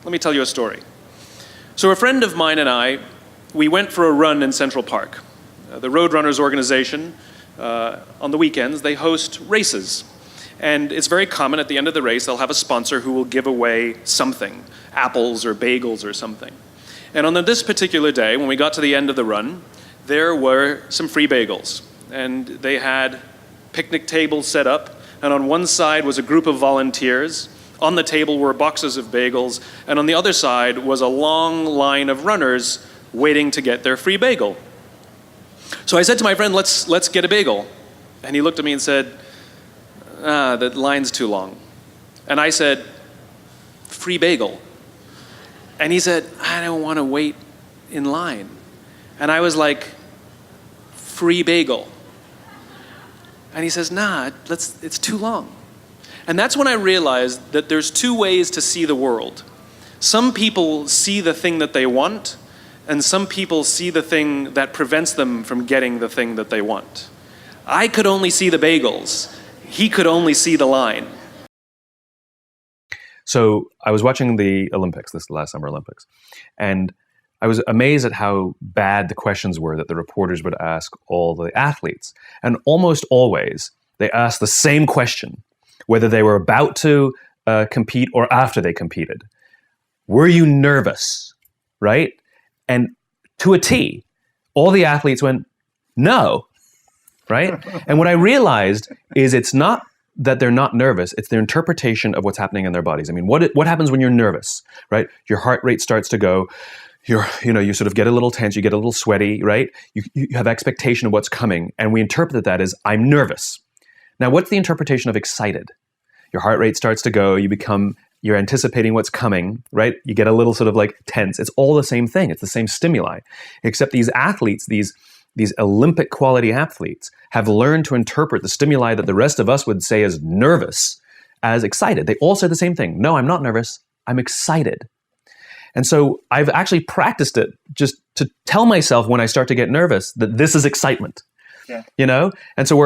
Let me tell you a story. So a friend of mine and I, we went for a run in Central Park. The Roadrunners organization, on the weekends, they host races. And it's very common at the end of the race, they'll have a sponsor who will give away something, apples or bagels or something. And on this particular day, when we got to the end of the run, there were some free bagels. And they had picnic tables set up, and on one side was a group of volunteers. On the table were boxes of bagels, and on the other side was a long line of runners waiting to get their free bagel. So I said to my friend, let's get a bagel. And he looked at me and said, the line's too long. And I said, free bagel. And he said, I don't want to wait in line. And I was like, free bagel. And he says, nah, it's too long. And that's when I realized that there's two ways to see the world. Some people see the thing that they want, and some people see the thing that prevents them from getting the thing that they want. I could only see the bagels. He could only see the line. So I was watching the Olympics, this last Summer Olympics, and I was amazed at how bad the questions were that the reporters would ask all the athletes. And almost always, they asked the same question, whether they were about to compete or after they competed. Were you nervous, right? And to a T, all the athletes went, no, right? And what I realized is it's not that they're not nervous, it's their interpretation of what's happening in their bodies. I mean, what happens when you're nervous, right? Your heart rate starts to go, you sort of get a little tense, you get a little sweaty, right? You have expectation of what's coming, and we interpret that as, I'm nervous. Now, what's the interpretation of excited? Your heart rate starts to go, you're anticipating what's coming, right? You get a little sort of like tense. It's all the same thing. It's the same stimuli, except these athletes, these Olympic quality athletes have learned to interpret the stimuli that the rest of us would say is nervous as excited. They all say the same thing. No, I'm not nervous. I'm excited. And so I've actually practiced it just to tell myself when I start to get nervous that this is excitement. Yeah. You know? And so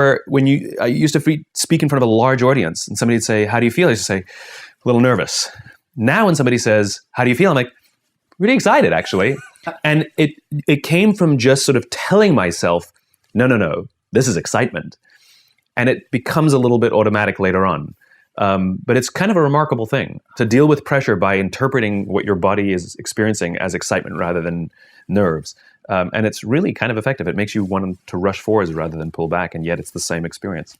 I used to speak in front of a large audience and somebody would say, how do you feel? I used to say, a little nervous. Now when somebody says, how do you feel? I'm like, really excited, actually. And it came from just sort of telling myself, no, this is excitement. And it becomes a little bit automatic later on. But it's kind of a remarkable thing to deal with pressure by interpreting what your body is experiencing as excitement rather than nerves. And it's really kind of effective. It makes you want to rush forwards rather than pull back, and yet it's the same experience.